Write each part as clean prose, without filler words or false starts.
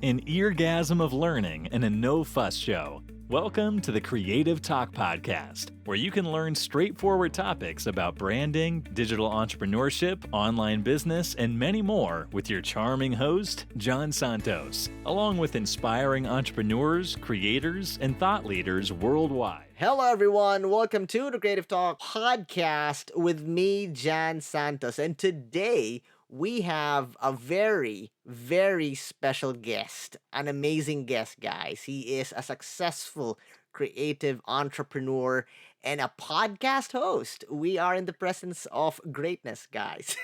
an eargasm of learning and a no-fuss show. Welcome to the Creative Talk Podcast, where you can learn straightforward topics about branding, digital entrepreneurship, online business, and many more with your charming host, John Santos, along with inspiring entrepreneurs, creators, and thought leaders worldwide. Hello, everyone. Welcome to the Creative Talk Podcast with me, John Santos. And today we have a very, very special guest, an amazing guest, guys. He is a successful creative entrepreneur and a podcast host. We are in the presence of greatness, guys.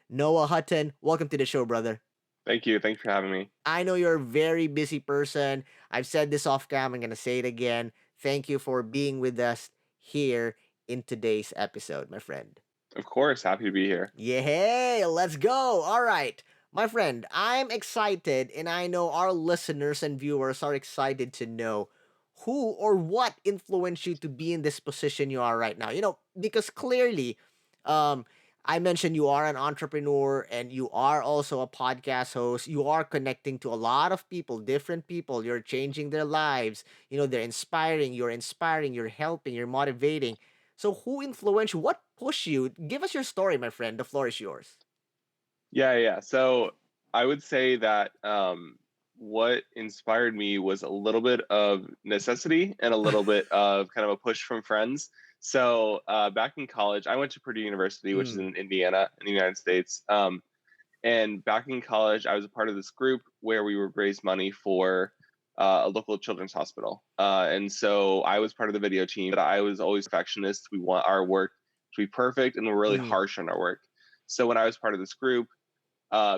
Noah Hutton, welcome to the show, brother. Thank you. Thanks for having me. I know you're a very busy person. I've said this off cam. I'm going to say it again. Thank you for being with us here in today's episode, my friend. Of course, happy to be here. Yeah, let's go. All right. My friend, I'm excited, and I know our listeners and viewers are excited to know who or what influenced you to be in this position you are right now. Because clearly, I mentioned you are an entrepreneur and you are also a podcast host. You are connecting to a lot of people, different people. You're changing their lives. They're inspiring. You're helping, you're motivating. So who influenced you? What pushed you? Give us your story, my friend. The floor is yours. Yeah. So I would say that what inspired me was a little bit of necessity and a little bit of kind of a push from friends. So back in college, I went to Purdue University, which is in Indiana in the United States. And back in college, I was a part of this group where we would raise money for a local children's hospital. And so I was part of the video team, but I was always perfectionist. We want our work to be perfect, and we're really harsh on our work. So when I was part of this group,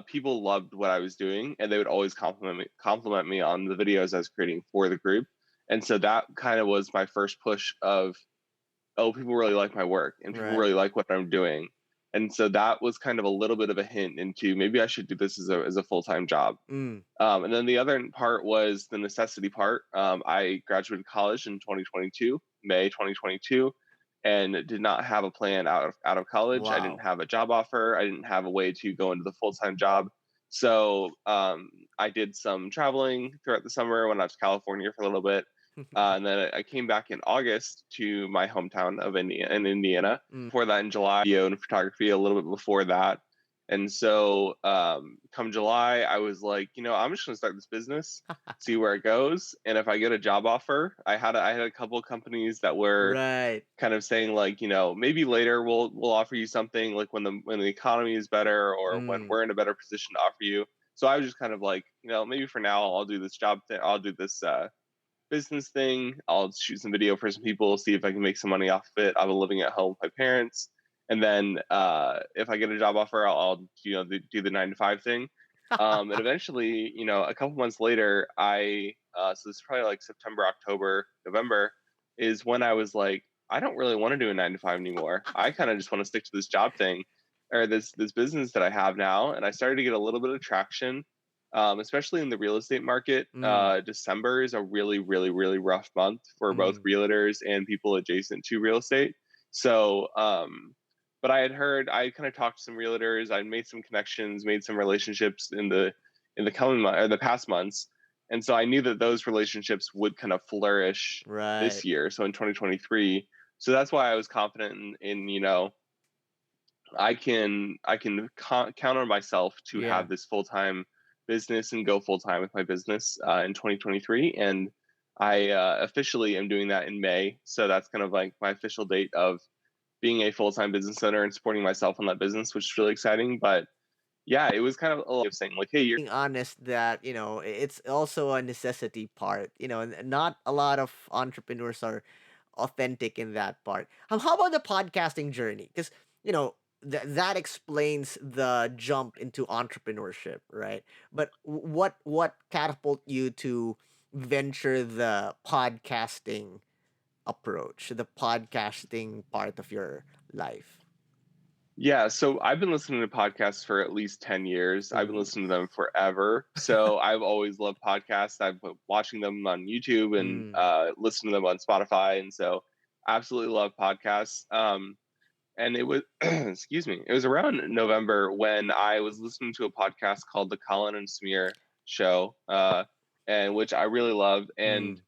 people loved what I was doing, and they would always compliment me on the videos I was creating for the group. And so that kind of was my first push of, oh, people really like my work, and people really like what I'm doing. And so that was kind of a little bit of a hint into maybe I should do this as a full-time job. And then the other part was the necessity part. I graduated college in May 2022, and did not have a plan out of college. Wow. I didn't have a job offer. I didn't have a way to go into the full-time job. So I did some traveling throughout the summer when I was in California for a little bit. And then I came back in August to my hometown of Indiana. Before that, in July, video and photography a little bit before that. And so come July, I was like, I'm just going to start this business, see where it goes. And if I get a job offer, I had a couple of companies that were kind of saying like, maybe later we'll offer you something like when the economy is better or when we're in a better position to offer you. So I was just kind of like, maybe for now I'll do this job thing. I'll do this business thing. I'll shoot some video for some people, see if I can make some money off of it. I've been living at home with my parents. And then if I get a job offer, I'll do the 9-to-5 thing. And eventually, a couple months later, so this is probably like September, October, November, is when I was like, I don't really want to do a 9-to-5 anymore. I kind of just want to stick to this job thing or this business that I have now. And I started to get a little bit of traction. Especially in the real estate market. December is a really, really, really rough month for both realtors and people adjacent to real estate. So, but I kind of talked to some realtors. I made some connections, made some relationships in the coming month or the past months. And so I knew that those relationships would kind of flourish this year. So in 2023. So that's why I was confident in I can count on myself to have this full-time business and go full-time with my business in 2023. And I officially am doing that in May. So that's kind of like my official date of being a full-time business owner and supporting myself on that business, which is really exciting. But yeah, it was kind of a lot of saying like, hey, you're being honest that, it's also a necessity part, and not a lot of entrepreneurs are authentic in that part. How about the podcasting journey? Because, that explains the jump into entrepreneurship, right? But what catapult you to venture the podcasting approach, the podcasting part of your life? Yeah, so I've been listening to podcasts for at least 10 years. I've been listening to them forever. So I've always loved podcasts. I've been watching them on YouTube and listening to them on Spotify. And so absolutely love podcasts. And it was, excuse me, it was around November when I was listening to a podcast called the Colin and Smear show, and which I really loved. And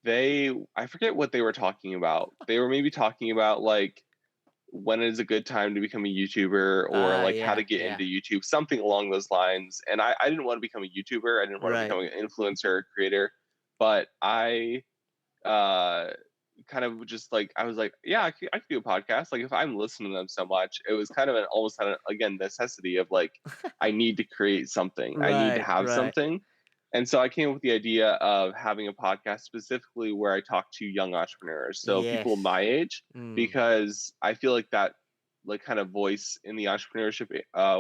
I forget what they were talking about. They were maybe talking about like when is a good time to become a YouTuber, or like how Yeah, to get yeah. into YouTube, something along those lines. And I didn't want to become a YouTuber. I didn't want to Right. become an influencer or creator, but I uh kind of just like, I was like, yeah, I could do a podcast. Like if I'm listening to them so much, it was kind of an almost an, again, necessity of like, I need to create something. I need to Right, have right. something. And so I came up with the idea of having a podcast specifically where I talk to young entrepreneurs, so people Yes. my age, Mm, because I feel like that like kind of voice in the entrepreneurship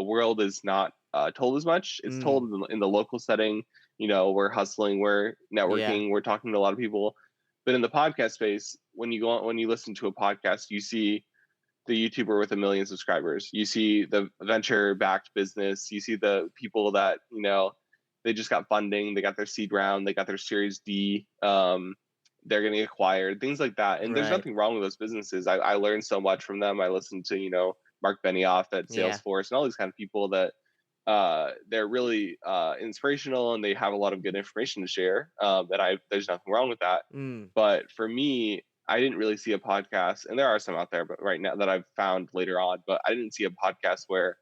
world is not told as much. It's mm, told in the local setting. You know, we're hustling, we're yeah, networking, we're talking to a lot of people. But in the podcast space, when you go on, when you listen to a podcast, you see the YouTuber with 1 million subscribers. You see the venture backed business. You see the people that, you know, they just got funding, they got their seed round, they got their Series D. They're getting acquired, things like that. And there's right. nothing wrong with those businesses. I learned so much from them. I listened to, you know, Mark Benioff at Yeah. Salesforce and all these kind of people that they're really inspirational, and they have a lot of good information to share. There's nothing wrong with that. Mm, But for me, I didn't really see a podcast, and there are some out there, but right now that I've found later on, but I didn't see a podcast where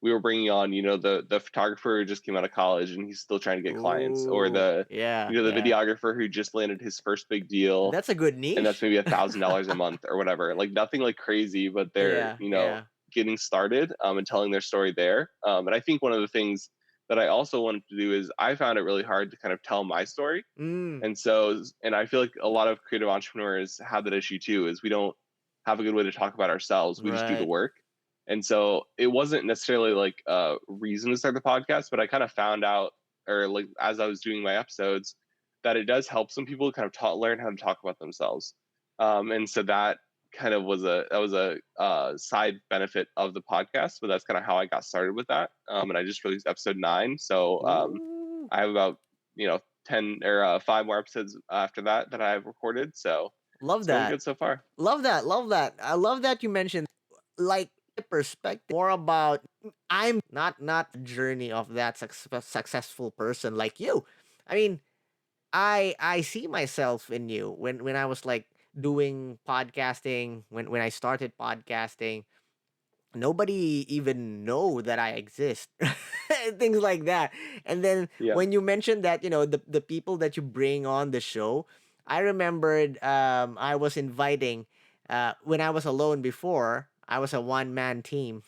we were bringing on, you know, the photographer who just came out of college and he's still trying to get clients, or ooh, the, yeah, you know, the yeah. videographer who just landed his first big deal, That's a good and that's niche. maybe $1,000 a month or whatever. Like nothing like crazy, but they're, Yeah, you know, yeah. getting started and telling their story there. And I think one of the things that I also wanted to do is I found it really hard to kind of tell my story. Mm, And so, and I feel like a lot of creative entrepreneurs have that issue too, is we don't have a good way to talk about ourselves. We just do the right. work. And so it wasn't necessarily like a reason to start the podcast, but I kind of found out, or like as I was doing my episodes, that it does help some people kind of learn how to talk about themselves. And so that kind of was a side benefit of the podcast, but that's kind of how I got started with that. And I just released episode 9. So Ooh. I have about, you know, 10 or 5 more episodes after that I've recorded. So Love it's going that. good so far. Love that. Love that. I love that you mentioned like perspective more about I'm not the journey of that successful person like you. I mean, I see myself in you when I was like doing podcasting, when I started podcasting, nobody even know that I exist. Things like that. And then Yeah. when you mentioned that, you know, the people that you bring on the show, I remembered I was inviting when I was alone before, I was a one man team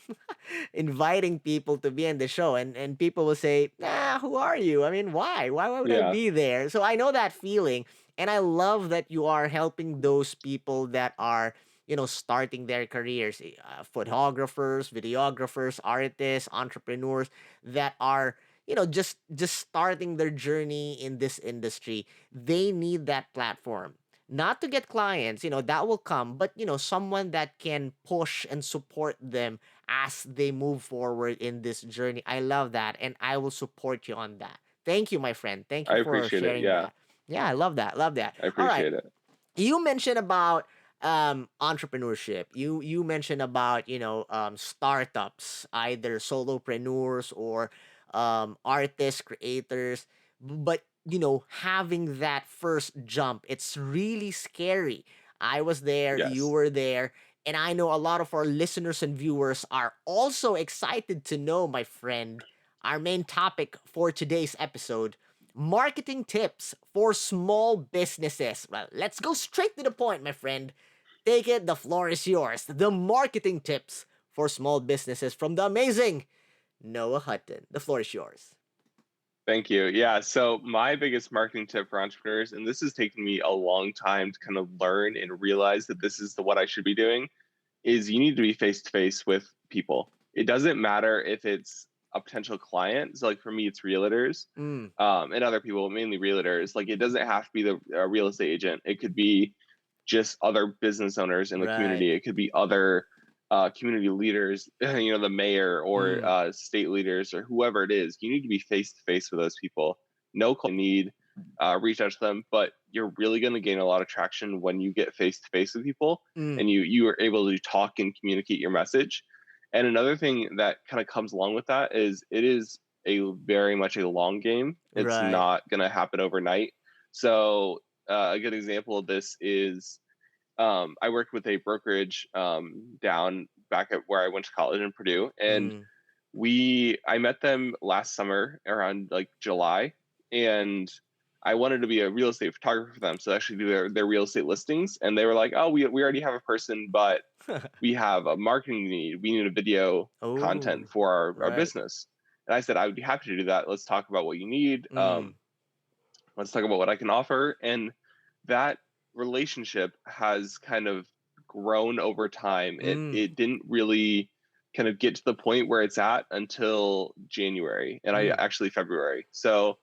inviting people to be in the show, and people will say, nah, who are you? I mean, why would I Yeah. be there? So I know that feeling, and I love that you are helping those people that are, you know, starting their careers, photographers, videographers, artists, entrepreneurs that are, you know, just starting their journey in this industry. They need that platform, not to get clients, you know, that will come, but you know, someone that can push and support them as they move forward in this journey. I love that, and I will support you on that. Thank you, my friend. Thank you I for appreciate it. sharing Yeah. that. Yeah, I love that. Love that. I All right. appreciate it. You mentioned about entrepreneurship. You mentioned about, you know, startups, either solopreneurs or artists, creators, but you know, having that first jump, it's really scary. I was there, you Yes. were there, and I know a lot of our listeners and viewers are also excited to know, my friend, our main topic for today's episode: marketing tips for small businesses. Well, let's go straight to the point, my friend. Take it, the floor is yours. The marketing tips for small businesses from the amazing Noah Hutton. The floor is yours. Thank you. Yeah. So my biggest marketing tip for entrepreneurs, and this has taken me a long time to kind of learn and realize that this is what I should be doing, is you need to be face to face with people. It doesn't matter if it's a potential client. So like for me, it's realtors, Mm, and other people, mainly realtors. Like it doesn't have to be the real estate agent. It could be just other business owners in the right. community. It could be other community leaders, you know, the mayor or Mm, state leaders or whoever it is. You need to be face to face with those people. No call need, reach out to them, but you're really going to gain a lot of traction when you get face to face with people mm, and you are able to talk and communicate your message. And another thing that kind of comes along with that is it is very much a long game. It's Right. not going to happen overnight. So a good example of this is I worked with a brokerage down back at where I went to college in Purdue, and Mm. I met them last summer around like July, and I wanted to be a real estate photographer for them, so actually do their real estate listings. And they were like, "Oh, we already have a person, but we have a marketing need. We need a video content Oh, for our right. business." And I said, "I would be happy to do that. Let's talk about what you need. Mm. Let's talk about what I can offer." And that relationship has kind of grown over time. It Mm. it didn't really kind of get to the point where it's at until January, and I Mm. actually February. So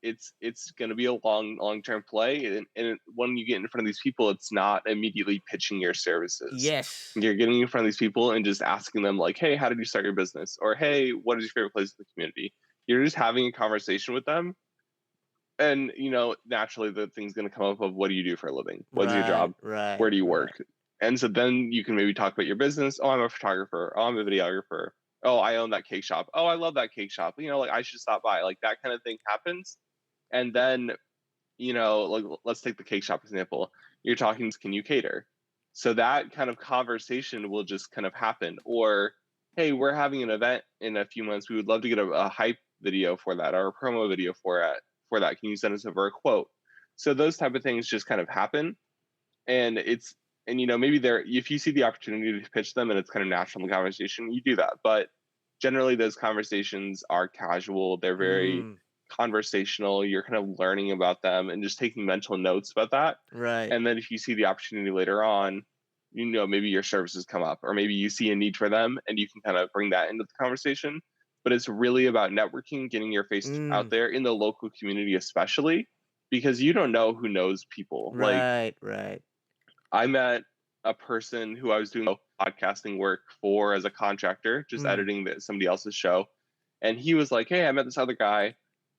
it's going to be a long-term play, and when you get in front of these people, it's not immediately pitching your services. Yes. You're getting in front of these people and just asking them like, "Hey, how did you start your business?" Or, "Hey, what is your favorite place in the community?" You're just having a conversation with them, and naturally the thing's going to come up of, what do you do for a living, what's your Right. job, Right. where do you Right. work? And so then you can maybe talk about your business. "Oh, I'm a photographer. Oh, I'm a videographer. Oh, I own that cake shop. Oh, I love that cake shop. Like, I should stop by." Like, that kind of thing happens. And then, like, let's take the cake shop example. You're talking, can you cater? So that kind of conversation will just kind of happen. Or, "Hey, we're having an event in a few months. We would love to get a hype video for that, or a promo video for that. Can you send us over a quote?" So those type of things just kind of happen. And maybe if you see the opportunity to pitch them and it's kind of natural in the conversation, you do that. But generally those conversations are casual. They're very Mm. conversational. You're kind of learning about them and just taking mental notes about that. Right. And then if you see the opportunity later on, maybe your services come up, or maybe you see a need for them and you can kind of bring that into the conversation. But it's really about networking, getting your face out Mm. there in the local community, especially because you don't know who knows people. Like, Right. Right. I met a person who I was doing podcasting work for as a contractor, just Mm. editing somebody else's show. And he was like, "Hey, I met this other guy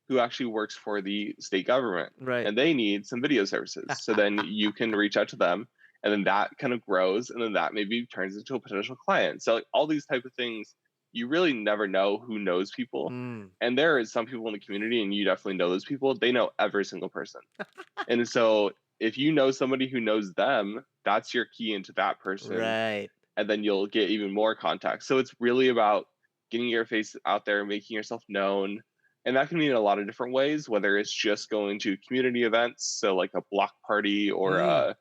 who actually works for the state government, Right. and they need some video services." So then you can reach out to them, and then that kind of grows, and then that maybe turns into a potential client. So like, all these type of things, you really never know who knows people. Mm. And there is some people in the community, and you definitely know those people. They know every single person. And so if you know somebody who knows them, that's your key into that person, Right. and then you'll get even more contacts. So it's really about getting your face out there, making yourself known. And that can mean a lot of different ways, whether it's just going to community events, so like a block party, or Mm.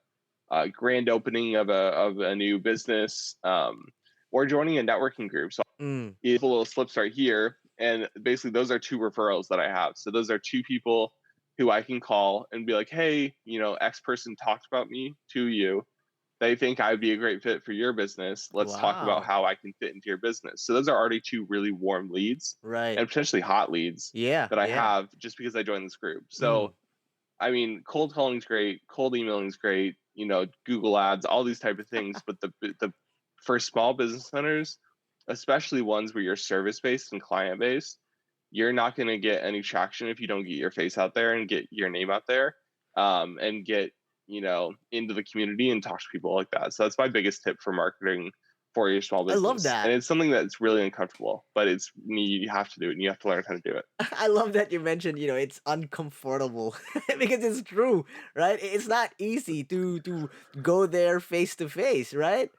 a grand opening of a new business, or joining a networking group. So Mm. you have a little slips right here. And basically, those are two referrals that I have. So those are two people who I can call and be like, "Hey, X person talked about me to you. They think I would be a great fit for your business. Let's talk about Wow. how I can fit into your business." So those are already two really warm leads, Right. and potentially hot leads Yeah. that I Yeah. have just because I joined this group. Mm. So, I mean, cold calling is great, cold emailing is great, Google ads, all these type of things. But the for small business owners, especially ones where you're service based and client based, you're not going to get any traction if you don't get your face out there and get your name out there, and get into the community and talk to people like that. So that's my biggest tip for marketing for your small I love business. And that. it's something that's really uncomfortable, but you have to do it, and you have to learn how to do it. I love that you mentioned, it's uncomfortable because it's true, right? It's not easy to go there face to face, right?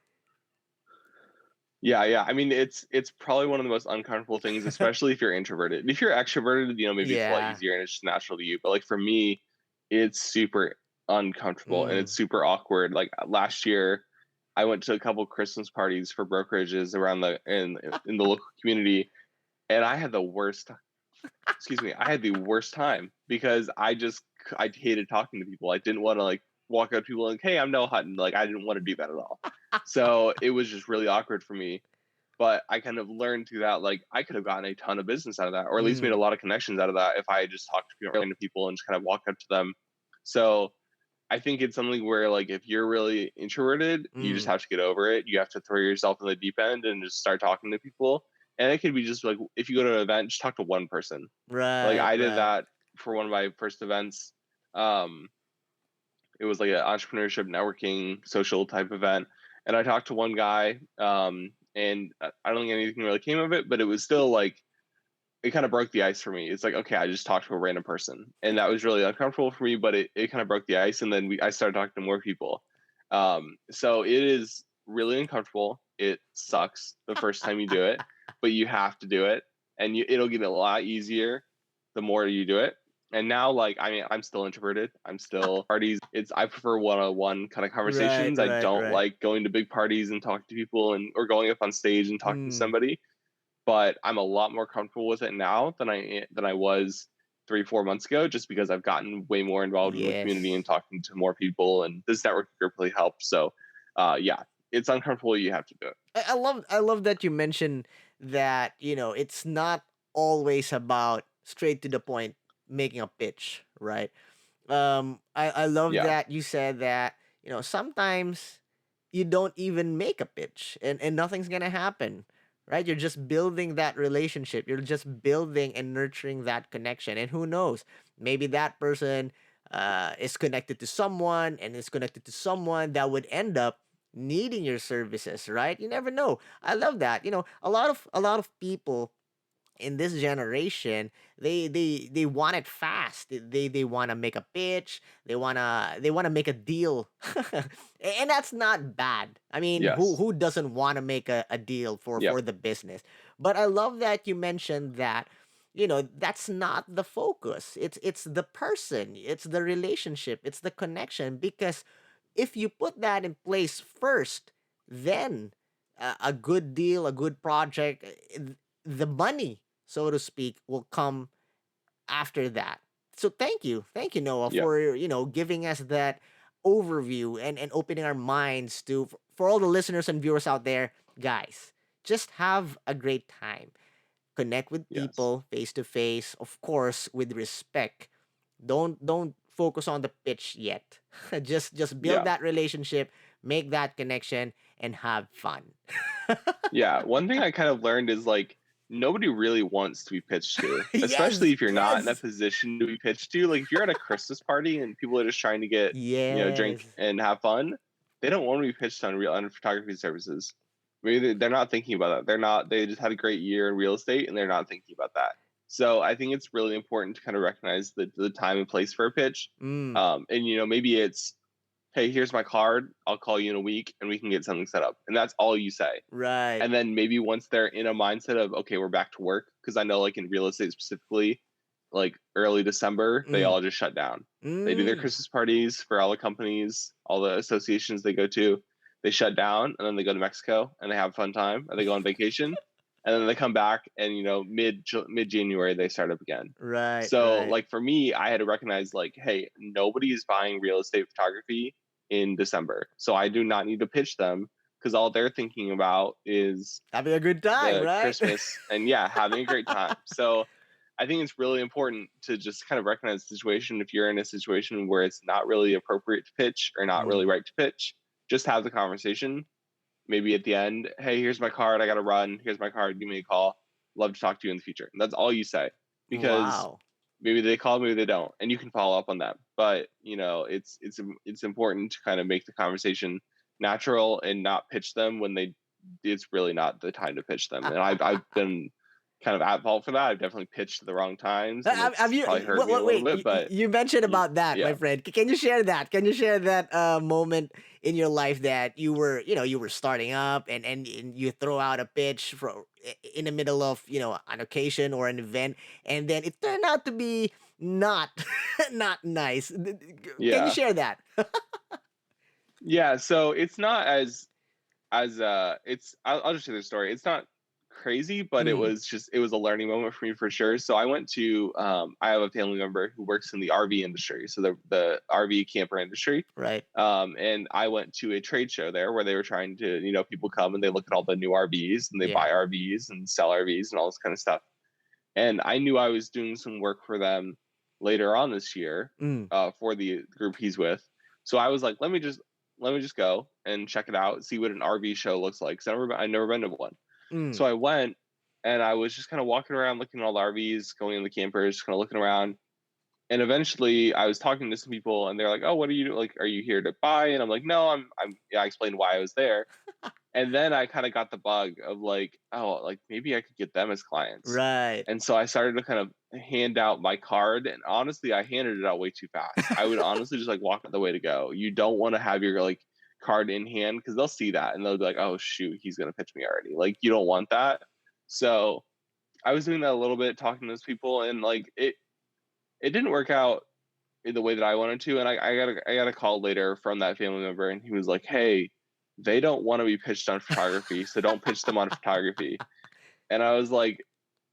Yeah, yeah. I mean, it's probably one of the most uncomfortable things, especially if you're introverted. If you're extroverted, maybe it's a lot Yeah. easier and it's just natural to you. But like for me, it's super uncomfortable and it's Mm. super awkward. Like last year, I went to a couple Christmas parties for brokerages around in the local community, and I had the worst. Excuse me, I had the worst time because I hated talking to people. I didn't want to like walk up to people like, "Hey, I'm Noah Hutton." Like, I didn't want to do that at all. So it was just really awkward for me. But I kind of learned through that, like, I could have gotten a ton of business out of that, or at least made a Mm. lot of connections out of that if I had just talked to people and just kind of walked up to them. So I think it's something where, like, if you're really introverted, you just Mm. have to get over it. You have to throw yourself in the deep end and just start talking to people. And it could be just like, if you go to an event, just talk to one person. Like, Right. I did Right. that for one of my first events. Um, it was like an entrepreneurship networking social type event, and I talked to one guy, and I don't think anything really came of it, but it was still like it kind of broke the ice for me. It's like, okay, I just talked to a random person, and that was really uncomfortable for me, but it kind of broke the ice. And then I started talking to more people. So it is really uncomfortable. It sucks the first time you do it, but you have to do it, and it'll get a lot easier the more you do it. And now, like, I mean, I'm still introverted. I'm still parties. I prefer one-on-one kind of Right, conversations. I right, don't right. like going to big parties and talking to people or going up on stage and talking to Mm, somebody. But I'm a lot more comfortable with it now than I was 3-4 months ago, just because I've gotten way more involved in the community and yes. talking to more people, and this network group really helped. So, yeah, it's uncomfortable. You have to do it. I love that you mentioned that, it's not always about straight to the point making a pitch, right? I love Yeah. that you said that, sometimes you don't even make a pitch and nothing's gonna happen, right? You're just building that relationship. You're just building and nurturing that connection. And who knows, maybe that person is connected to someone and is connected to someone that would end up needing your services, right? You never know. I love that. A lot of people in this generation, they want it fast. They want to make a pitch. They want to make a deal. And that's not bad. I mean, who Yes. who doesn't want to make a deal for Yep. the business? But I love that you mentioned that, that's not the focus. It's the person, it's the relationship, it's the connection. Because if you put that in place first, then a good deal, a good project, the money, so to speak, will come after that. So thank you, Noah, Yep. for giving us that overview and opening our minds to, for all the listeners and viewers out there, guys. Just have a great time. Connect with Yes. people face to face, of course, with respect. Don't focus on the pitch yet. Just build Yeah. that relationship, make that connection, and have fun. Yeah. One thing I kind of learned is, like, nobody really wants to be pitched to, especially Yes, if you're not in a yes, position to be pitched to. Like, if you're at a Christmas party and people are just trying to get, drink yes. and have fun, they don't want to be pitched on photography services. Maybe they're not thinking about that. They just had a great year in real estate and they're not thinking about that. So I think it's really important to kind of recognize the time and place for a pitch. Mm, And maybe it's, hey, here's my card. I'll call you in a week and we can get something set up. And that's all you say. right. And then maybe once they're in a mindset of, okay, we're back to work, because I know, like, in real estate specifically, like early December, they Mm, all just shut down. They do their mm, Christmas parties for all the companies, all the associations they go to. They shut down, and then they go to Mexico and they have a fun time, and they go on vacation, and then they come back, and mid January they start up again. right, So, right. like, for me, I had to recognize, like, hey, nobody is buying real estate photography in December, so I do not need to pitch them, because all they're thinking about is Having a good time, the right? Christmas and, yeah, having a great time. So I think it's really important to just kind of recognize the situation. If you're in a situation where it's not really appropriate to pitch or not really Mm, right to pitch, just have the conversation. Maybe at the end, hey, here's my card. I got to run. Here's my card. Give me a call. Love to talk to you in the future. And that's all you say, because wow. maybe they call, maybe they don't, and you can follow up on that. But it's important to kind of make the conversation natural and not pitch them when it's really not the time to pitch them. And I've been kind of at fault for that. I've definitely pitched the wrong times, and Have it's you? probably hurt me a Wait, little wait. bit. You, But you mentioned about that, my yeah, friend. Can you share that? Can you share that moment in your life that you were starting up and you throw out a pitch in the middle of an occasion or an event, and then it turned out to be not not nice. Can you yeah, share that? yeah. So it's not as I'll just share the story. It's not crazy, but Mm, it was a learning moment for me for sure. So I went to I have a family member who works in the RV industry, so the RV camper industry. right. And I went to a trade show there where they were trying to, people come and they look at all the new RVs and they Yeah. buy RVs and sell RVs and all this kind of stuff. And I knew I was doing some work for them later on this year, Mm, for the group he's with. So I was like, let me just go and check it out, see what an RV show looks like. Cause I've never been to one. mm. So I went and I was just kind of walking around, looking at all the RVs, going in the campers, kind of looking around. And eventually I was talking to some people and they're like, oh, what are you like? Are you here to buy? And I'm like, no, yeah, I explained why I was there. And then I kind of got the bug of like, oh, like maybe I could get them as clients. Right. And so I started to kind of hand out my card. And honestly, I handed it out way too fast. I would honestly just like walk out the way to go. You don't want to have your like card in hand because they'll see that and they'll be like, oh, shoot, he's going to pitch me already. Like, you don't want that. So I was doing that a little bit, talking to those people, and like it didn't work out in the way that I wanted to. And I got a call later from that family member, and he was like, "Hey, they don't want to be pitched on photography, so don't pitch them on photography." And I was like,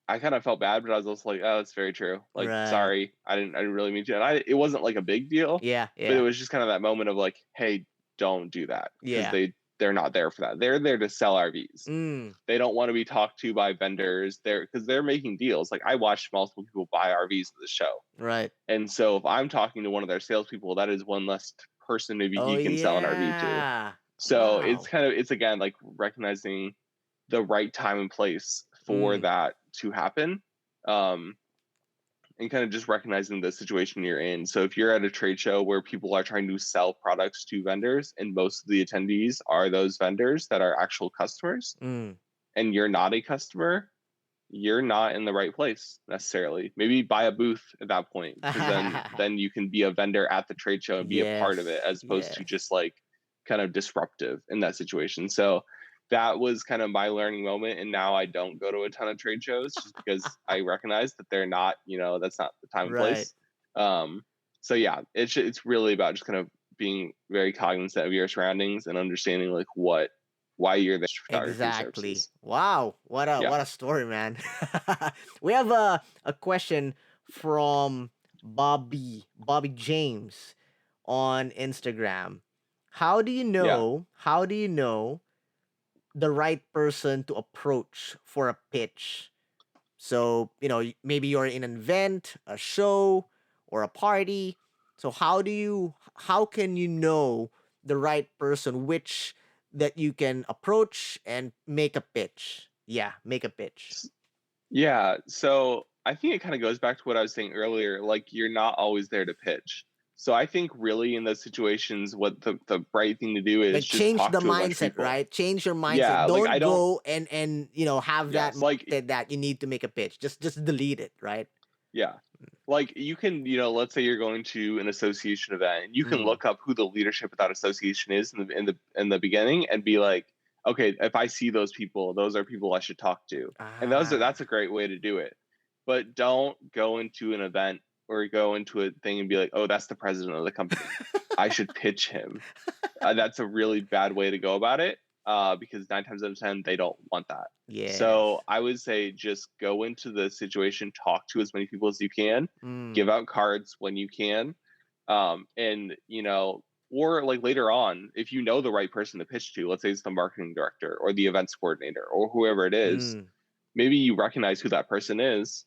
I kind of felt bad, but I was also like, "Oh, that's very true. Like, Right. sorry, I didn't really mean to." And it wasn't like a big deal, Yeah. but it Yeah. was just kind of that moment of like, "Hey, don't do that," because Yeah. they're not there for that. They're there to sell RVs. Mm. They don't want to be talked to by vendors. Because they're making deals. Like I watched multiple people buy RVs at the show. Right. And so if I'm talking to one of their salespeople, that is one less person maybe Oh he can sell an RV to. yeah. So Wow. it's again like recognizing the right time and place for Mm. that to happen. Um, and kind of just recognizing the situation you're in. So if you're at a trade show where people are trying to sell products to vendors and most of the attendees are those vendors that are actual customers Mm. and you're not a customer, you're not in the right place necessarily. Maybe buy a booth at that point because then you can be a vendor at the trade show and be a part of it Yes. as opposed to Yes. just like kind of disruptive in that situation. So that was kind of my learning moment, and now I don't go to a ton of trade shows just because I recognize that they're not, that's not the time and Right. place. Um, so yeah, it's really about just kind of being very cognizant of your surroundings and understanding like why you're there for photography Exactly. services. Wow. Yeah, What a story, man. We have a question from Bobby James on Instagram. yeah. How do you know the right person to approach for a pitch? So, maybe you're in an event, a show, or a party. So how can you know the right person which that you can approach and make a pitch? Yeah, make a pitch. Yeah, so I think it kind of goes back to what I was saying earlier. Like, you're not always there to pitch. So I think really in those situations, what the right thing to do is Like just change talk the to a bunch of mindset, people. right? Change your mindset. Yeah, like I Don't don't. go and have that Yes, like mindset that you need to make a pitch. Just delete it, right? yeah, like you can, let's say you're going to an association event, and you can Mm. look up who the leadership of that association is in the beginning, and be like, okay, if I see those people, those are people I should talk to, and Ah. that's a great way to do it. But don't go into an event or go into a thing and be like, oh, that's the president of the company. I should pitch him. That's a really bad way to go about it because 9 times out of 10, they don't want that. So Yes. I would say just go into the situation, talk to as many people as you can, Mm. give out cards when you can. And, or like later on, if you know the right person to pitch to, let's say it's the marketing director or the events coordinator or whoever it is, Mm. maybe you recognize who that person is,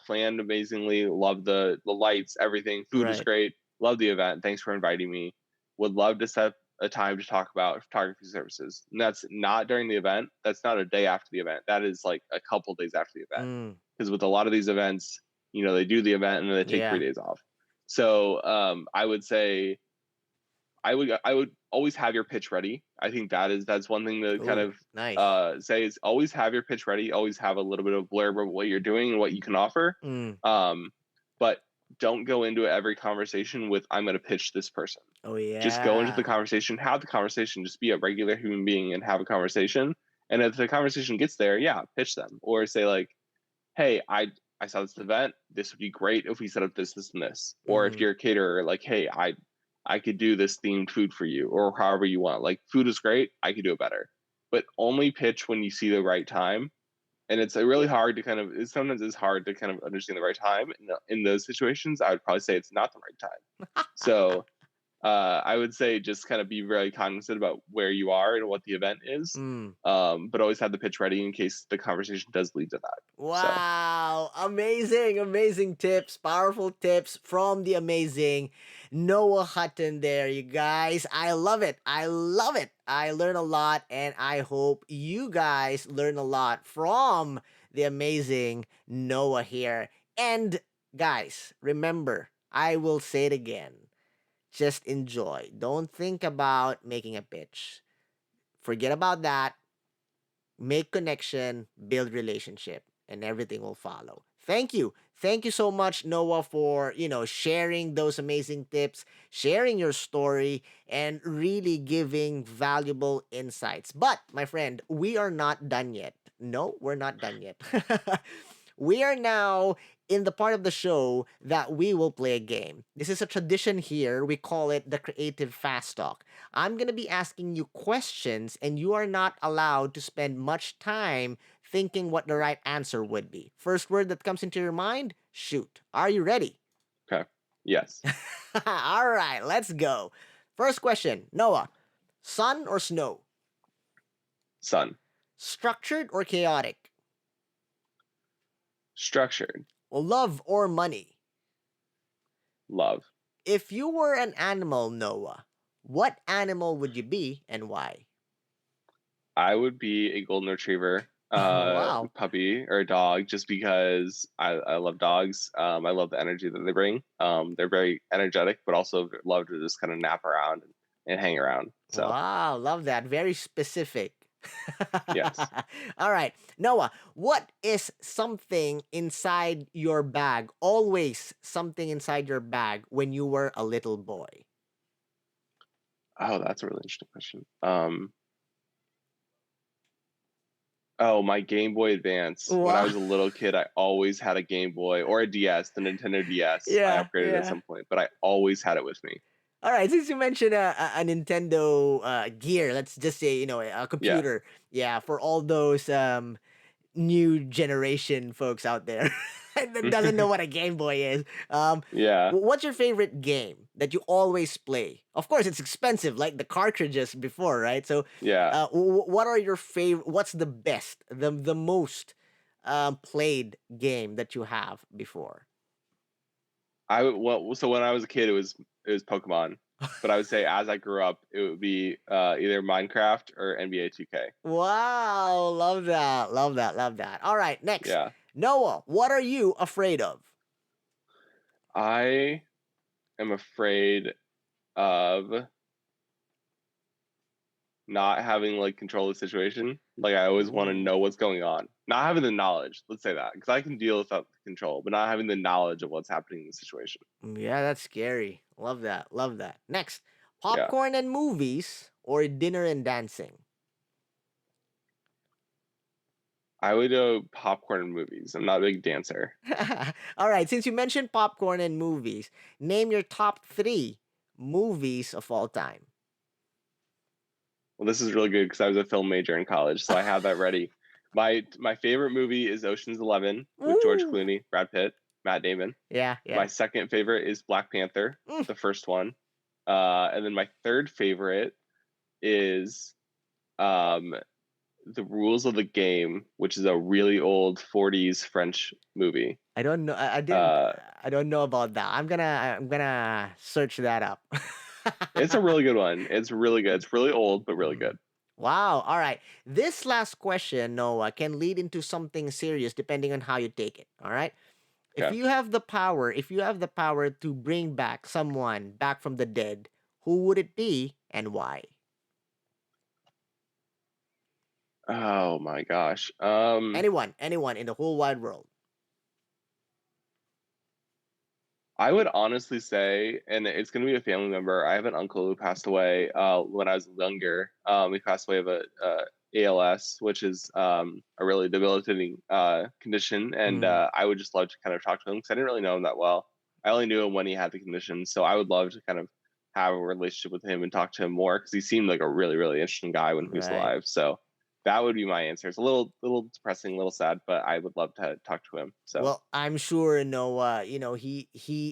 planned amazingly, love the lights, everything, food was Right. great, love the event, thanks for inviting me, would love to set a time to talk about photography services. And that's not during the event, that's not a day after the event, that is like a couple days after the event, Mm. because with a lot of these events, they do the event and then they take Yeah. 3 days off. So I would say I would always have your pitch ready. I think that's one thing to kind Oh, of nice. say is always have your pitch ready. Always have a little bit of blurb of what you're doing and what you can offer. Mm. Um, but don't go into every conversation with I'm going to pitch this person. Oh Just go into the yeah. conversation, have the conversation, just be a regular human being and have a conversation. And if the conversation gets there, yeah, pitch them or say like, hey, I saw this event. This would be great if we set up this, and this. Or if Mm. you're a caterer, like, hey, I could do this themed food for you, or however you want. Like, food is great. I could do it better. But only pitch when you see the right time. And it's really hard to kind of. Sometimes it's hard to kind of understand the right time. In those situations, I would probably say it's not the right time. So I would say just kind of be very cognizant about where you are and what the event is, Mm. but always have the pitch ready in case the conversation does lead to that. So Wow, amazing, amazing tips, powerful tips from the amazing Noah Hutton there, you guys. I love it. I love it. I learn a lot, and I hope you guys learn a lot from the amazing Noah here. And guys, remember, I will say it again. Just enjoy. Don't think about making a pitch. Forget about that. Make connection, build relationship, and everything will follow. Thank you. Thank you so much, Noah, for, sharing those amazing tips, sharing your story, and really giving valuable insights. But, my friend, we are not done yet. No, we're not done yet. We are now in the part of the show that we will play a game. This is a tradition here. We call it the Creative Fast Talk. I'm going to be asking you questions, and you are not allowed to spend much time thinking what the right answer would be. First word that comes into your mind, shoot. Are you ready? Okay. Yes. All right, let's go. First question, Noah, sun or snow? Sun. Structured or chaotic? Structured. Love or money? Love. If you were an animal, Noah, what animal would you be and why? I would be a golden retriever, Wow. puppy or a dog, just because I love dogs. I love the energy that they bring. They're very energetic, but also love to just kind of nap around and hang around. So Wow, love that. Very specific. yes, All right. Noah, what is something inside your bag? Always something inside your bag when you were a little boy. oh, that's a really interesting question. Oh, my Game Boy Advance. When I Wow. was a little kid, I always had a Game Boy or a DS, the Nintendo DS. I Yeah, upgraded at yeah. some point, but I always had it with me. All right, since you mentioned a Nintendo gear, let's just say, a Yeah, computer. Yeah, for all those new generation folks out there that doesn't know what a Game Boy is. yeah, What's your favorite game that you always play? Of course, it's expensive, like the cartridges before, right? So, yeah. what are your favorite? What's the best, the most played game that you have before? So when I was a kid, it was Pokemon, but I would say as I grew up, it would be either Minecraft or NBA 2K. Wow, love that, love that, love that. All right, next, Yeah, Noah, what are you afraid of? I am afraid of not having like control of the situation. Like I always want to Ooh. know what's going on, not having the knowledge. Let's say that because I can deal without the control, but not having the knowledge of what's happening in the situation. Yeah, that's scary. Love that. Love that. Next, Yeah, popcorn and movies or dinner and dancing? I would go popcorn and movies. I'm not a big dancer. All right, since you mentioned popcorn and movies, name your top three movies of all time. Well, this is really good because I was a film major in college, so I have that ready. My favorite movie is Ocean's 11 with George Ooh. Clooney, Brad Pitt, Matt Damon. Yeah, My yeah. second favorite is Black Panther, Mm. the first one. And then my third favorite is um, The Rules of the Game, which is a really old 40s French movie. I don't know. I didn't. Uh, I don't know about that. I'm gonna search that up. it's a really good one. It's really good. It's really old, but really Mm. good. Wow. All right. This last question, Noah, can lead into something serious depending on how you take it. All right. Okay. If you have the power to bring back someone back from the dead, who would it be and why? Oh my gosh. Anyone in the whole wide world. I would honestly say, and it's going to be a family member. I have an uncle who passed away when I was younger. He passed away of a ALS, which is a really debilitating condition. And Mm, I would just love to kind of talk to him because I didn't really know him that well. I only knew him when he had the condition. So I would love to kind of have a relationship with him and talk to him more because he seemed like a really, really interesting guy when he was right. alive. So that would be my answer. It's a little depressing, a little sad, but I would love to talk to him. So Well, I'm sure Noah, he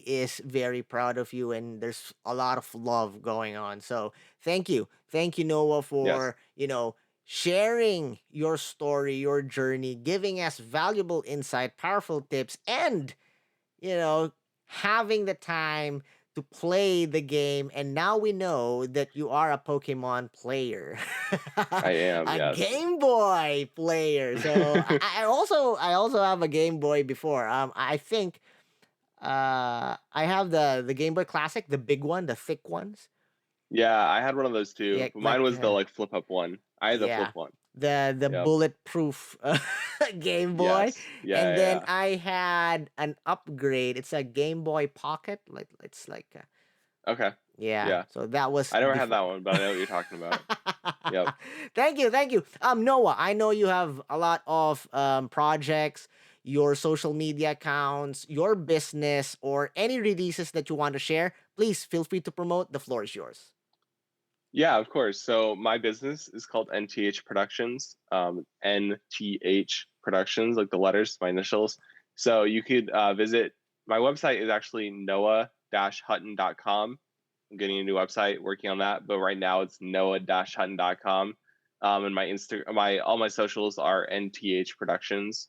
is very proud of you and there's a lot of love going on. So, thank you. Thank you, Noah, yes. for, sharing your story, your journey, giving us valuable insight, powerful tips, and you know, having the time to play the game. And now we know that you are a Pokemon player, I am, a yes. Game Boy player. So I also have a Game Boy before. I think I have the Game Boy Classic, the big one, the thick ones. Yeah, I had one of those too, Yeah, but like mine was the like flip up one. I had the flip Yeah. one. The Yep. bulletproof Game Boy. Yes. Yeah. And Yeah. then Yeah. I had an upgrade. It's a Game Boy Pocket. Like it's like Okay. yeah. Yeah. So that was I never had before. that one, but I know what you're talking about. Yep. Thank you, thank you. Noah, I know you have a lot of projects, your social media accounts, your business, or any releases that you want to share. Please feel free to promote. The floor is yours. Yeah, of course. So my business is called NTH Productions. NTH Productions, like the letters, my initials. So you could visit my website is actually noah-hutton.com. I'm getting a new website, working on that, but right now it's noah-hutton.com. And my all my socials are NTH Productions.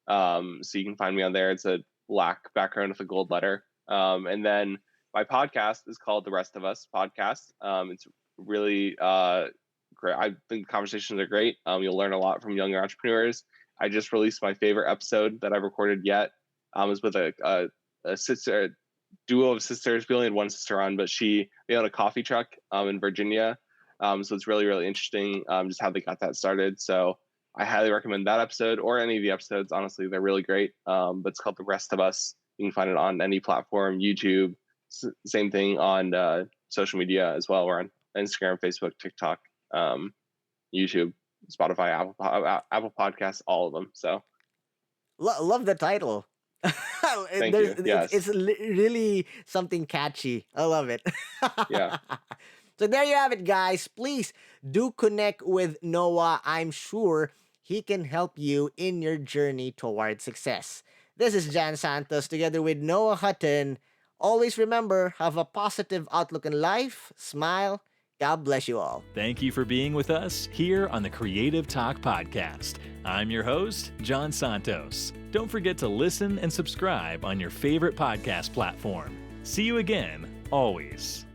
So you can find me on there. It's a black background with a gold letter. And then my podcast is called The Rest of Us Podcast. It's really great. I think conversations are great. You'll learn a lot from younger entrepreneurs. I just released my favorite episode that I've recorded yet. It was with a sister duo of sisters. We only had one sister on, but they own a coffee truck in Virginia. So it's really, really interesting just how they got that started. So I highly recommend that episode or any of the episodes. Honestly, they're really great. But it's called The Rest of Us. You can find it on any platform, YouTube. Same thing on social media as well. We're on Instagram, Facebook, TikTok, YouTube, Spotify, Apple Podcasts, all of them. So Love the title. thank you. Yes. It's really something catchy. I love it. Yeah. So there you have it, guys. Please do connect with Noah. I'm sure he can help you in your journey toward success. This is Jan Santos together with Noah Hutton. Always remember, have a positive outlook in life. Smile. God bless you all. Thank you for being with us here on the Creative Talk Podcast. I'm your host, John Santos. Don't forget to listen and subscribe on your favorite podcast platform. See you again, always.